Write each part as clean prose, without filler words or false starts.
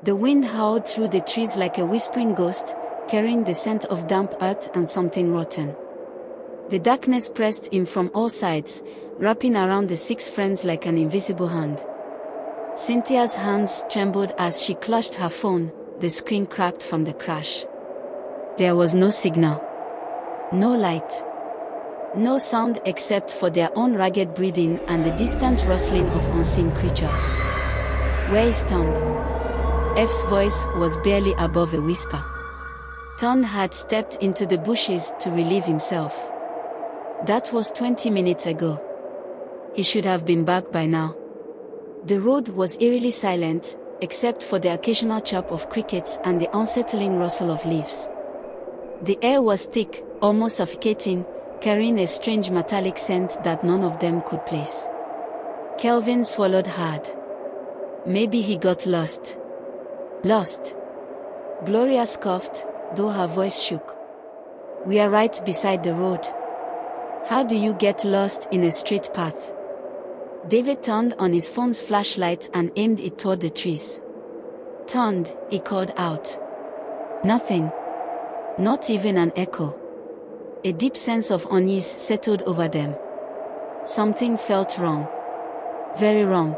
The wind howled through the trees like a whispering ghost, carrying the scent of damp earth and something rotten. The darkness pressed in from all sides, wrapping around the 6 friends like an invisible hand. Cynthia's hands trembled as she clutched her phone. The screen cracked from the crash. There was no signal. No light. No sound except for their own ragged breathing and the distant rustling of unseen creatures. Where is Tond? F's voice was barely above a whisper. Tond had stepped into the bushes to relieve himself. That was 20 minutes ago. He should have been back by now. The road was eerily silent, except for the occasional chirp of crickets and the unsettling rustle of leaves. The air was thick, almost suffocating, carrying a strange metallic scent that none of them could place. Kelvin swallowed hard. Maybe he got lost. Lost? Gloria scoffed, though her voice shook. We are right beside the road. How do you get lost in a straight path? David turned on his phone's flashlight and aimed it toward the trees. Tond, he called out. Nothing. Not even an echo. A deep sense of unease settled over them. Something felt wrong. Very wrong.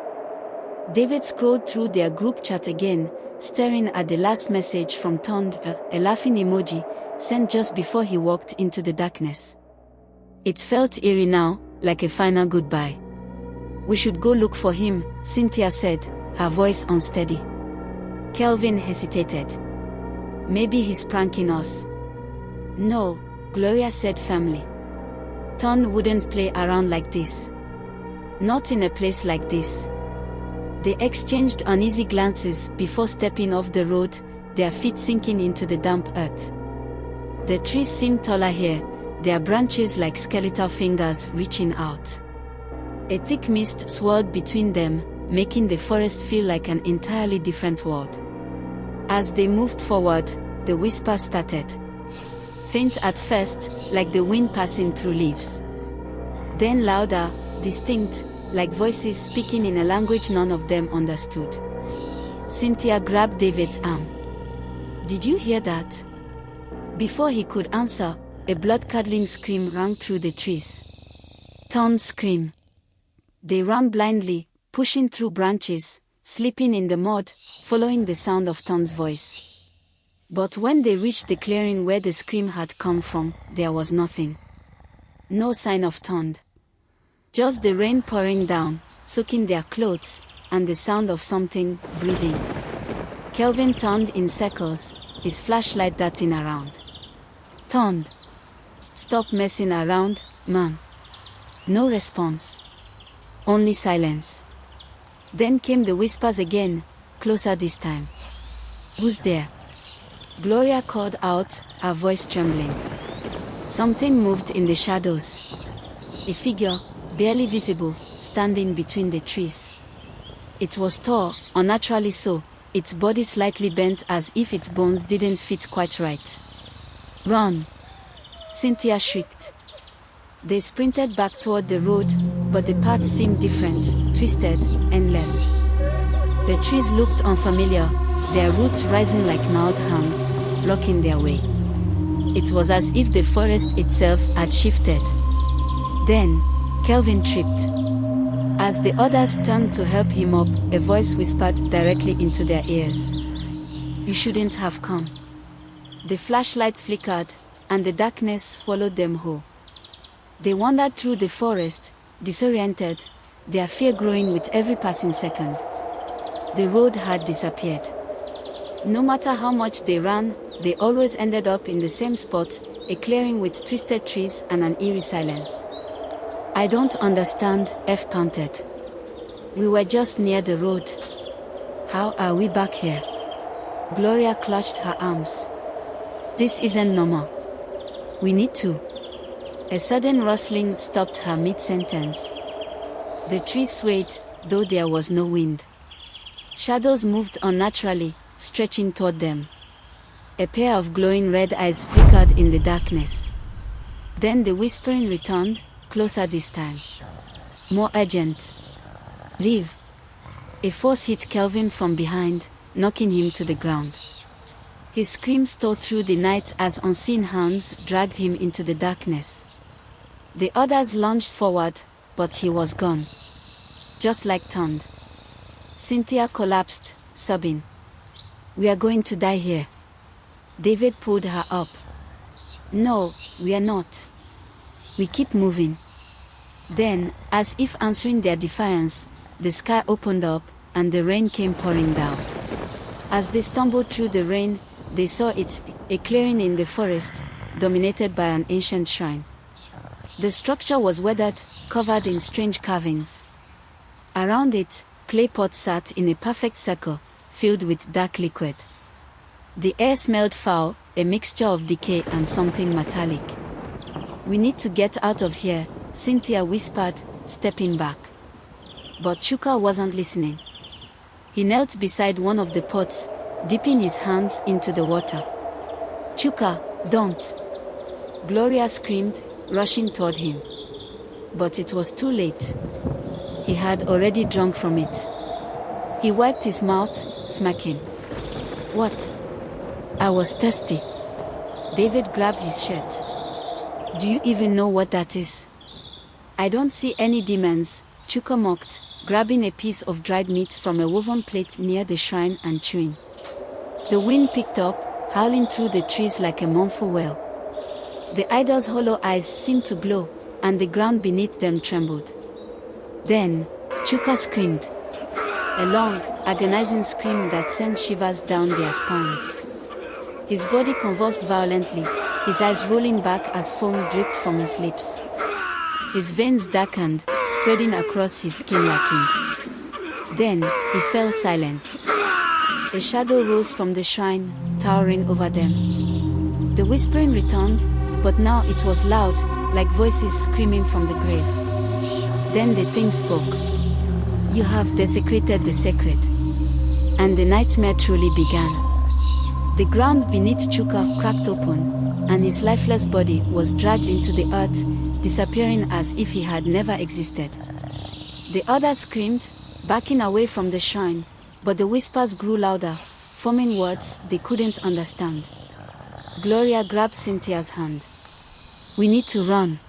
David scrolled through their group chat again, staring at the last message from Tond, a laughing emoji, sent just before he walked into the darkness. It felt eerie now, like a final goodbye. We should go look for him, Cynthia said, her voice unsteady. Kelvin hesitated. Maybe he's pranking us. No, Gloria said firmly. Tond wouldn't play around like this. Not in a place like this. They exchanged uneasy glances before stepping off the road, their feet sinking into the damp earth. The trees seemed taller here, their branches like skeletal fingers reaching out. A thick mist swirled between them, making the forest feel like an entirely different world. As they moved forward, the whisper started. Faint at first, like the wind passing through leaves. Then louder, distinct, like voices speaking in a language none of them understood. Cynthia grabbed David's arm. Did you hear that? Before he could answer, a blood-curdling scream rang through the trees. Tond's scream. They ran blindly, pushing through branches, slipping in the mud, following the sound of Tond's voice. But when they reached the clearing where the scream had come from, there was nothing. No sign of Tond. Just the rain pouring down, soaking their clothes, and the sound of something breathing. Kelvin turned in circles, his flashlight darting around. Tond. Stop messing around, man. No response. Only silence. Then came the whispers again, closer this time. Who's there? Gloria called out, her voice trembling. Something moved in the shadows. A figure, barely visible, standing between the trees. It was tall, unnaturally so, its body slightly bent as if its bones didn't fit quite right. Run! Cynthia shrieked. They sprinted back toward the road, but the path seemed different, twisted, endless. The trees looked unfamiliar, their roots rising like gnarled hands, blocking their way. It was as if the forest itself had shifted. Then, Kelvin tripped. As the others turned to help him up, a voice whispered directly into their ears. You shouldn't have come. The flashlight flickered, and the darkness swallowed them whole. They wandered through the forest, disoriented, their fear growing with every passing second. The road had disappeared. No matter how much they ran, they always ended up in the same spot, a clearing with twisted trees and an eerie silence. I don't understand, F panted. We were just near the road. How are we back here? Gloria clutched her arms. This isn't normal. We need to. A sudden rustling stopped her mid-sentence. The trees swayed, though there was no wind. Shadows moved unnaturally, stretching toward them. A pair of glowing red eyes flickered in the darkness. Then the whispering returned, closer this time. More urgent. Leave. A force hit Kelvin from behind, knocking him to the ground. His screams tore through the night as unseen hands dragged him into the darkness. The others lunged forward, but he was gone. Just like Tond. Cynthia collapsed, sobbing. "We are going to die here." David pulled her up. "No, we are not. We keep moving." Then, as if answering their defiance, the sky opened up, and the rain came pouring down. As they stumbled through the rain, they saw it, a clearing in the forest, dominated by an ancient shrine. The structure was weathered, covered in strange carvings. Around it, clay pots sat in a perfect circle, filled with dark liquid. The air smelled foul, a mixture of decay and something metallic. "We need to get out of here," Cynthia whispered, stepping back. But Chuka wasn't listening. He knelt beside one of the pots, dipping his hands into the water. "Chuka, don't!" Gloria screamed, rushing toward him. But it was too late. He had already drunk from it. He wiped his mouth, smacking. "What?" "I was thirsty." David grabbed his shirt. "Do you even know what that is?" "I don't see any demons," Chuka mocked, grabbing a piece of dried meat from a woven plate near the shrine and chewing. The wind picked up, howling through the trees like a mournful wail. The idol's hollow eyes seemed to glow, and the ground beneath them trembled. Then, Chuka screamed. A long, agonizing scream that sent shivers down their spines. His body convulsed violently, his eyes rolling back as foam dripped from his lips. His veins darkened, spreading across his skin like ink. Then, he fell silent. A shadow rose from the shrine, towering over them. The whispering returned, but now it was loud, like voices screaming from the grave. Then the thing spoke. "You have desecrated the sacred." And the nightmare truly began. The ground beneath Chuka cracked open, and his lifeless body was dragged into the earth, disappearing as if he had never existed. The others screamed, backing away from the shrine, but the whispers grew louder, forming words they couldn't understand. Gloria grabbed Cynthia's hand. "We need to run."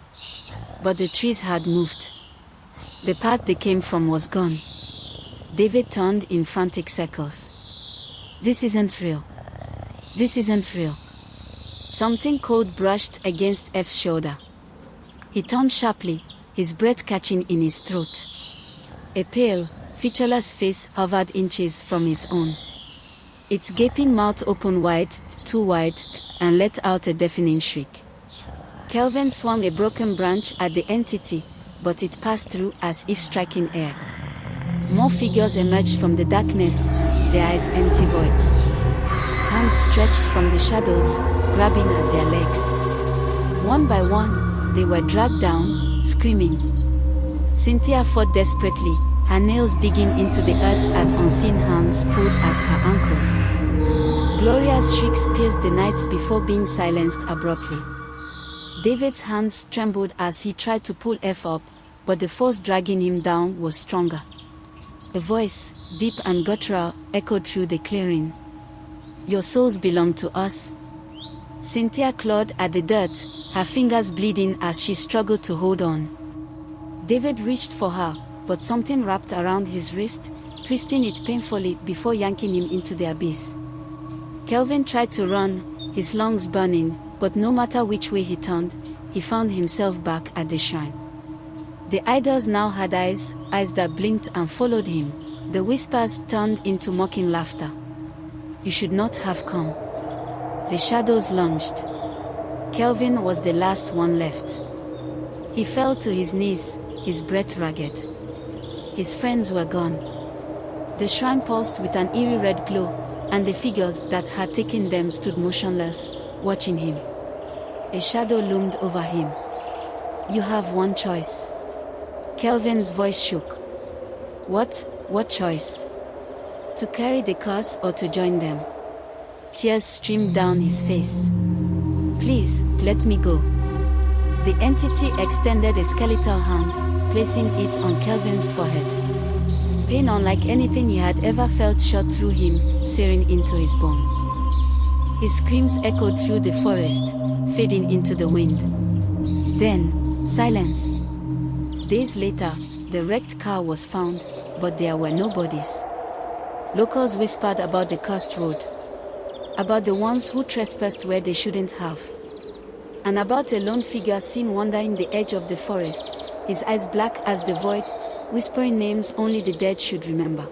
But the trees had moved. The path they came from was gone. David turned in frantic circles. "This isn't real. This isn't real." Something cold brushed against F's shoulder. He turned sharply, his breath catching in his throat. A pale, featureless face hovered inches from his own. Its gaping mouth opened wide, too wide, and let out a deafening shriek. Kelvin swung a broken branch at the entity, but it passed through as if striking air. More figures emerged from the darkness, their eyes empty voids. Hands stretched from the shadows, grabbing at their legs. One by one, they were dragged down, screaming. Cynthia fought desperately, her nails digging into the earth as unseen hands pulled at her ankles. Gloria's shrieks pierced the night before being silenced abruptly. David's hands trembled as he tried to pull F up, but the force dragging him down was stronger. A voice, deep and guttural, echoed through the clearing. "Your souls belong to us." Cynthia clawed at the dirt, her fingers bleeding as she struggled to hold on. David reached for her, but something wrapped around his wrist, twisting it painfully before yanking him into the abyss. Kelvin tried to run, his lungs burning, but no matter which way he turned, he found himself back at the shrine. The idols now had eyes that blinked and followed him. The whispers turned into mocking laughter. "You should not have come." The shadows lunged. Kelvin was the last one left. He fell to his knees, his breath ragged. His friends were gone. The shrine pulsed with an eerie red glow, and the figures that had taken them stood motionless, watching him. A shadow loomed over him. "You have one choice." Kelvin's voice shook. What choice? To carry the curse or to join them? Tears streamed down his face. "Please, let me go." The entity extended a skeletal hand, placing it on Kelvin's forehead. Pain unlike anything he had ever felt shot through him, searing into his bones. His screams echoed through the forest, fading into the wind. Then, silence. Days later, the wrecked car was found, but there were no bodies. Locals whispered about the cursed road, about the ones who trespassed where they shouldn't have, and about a lone figure seen wandering the edge of the forest, his eyes black as the void, whispering names only the dead should remember.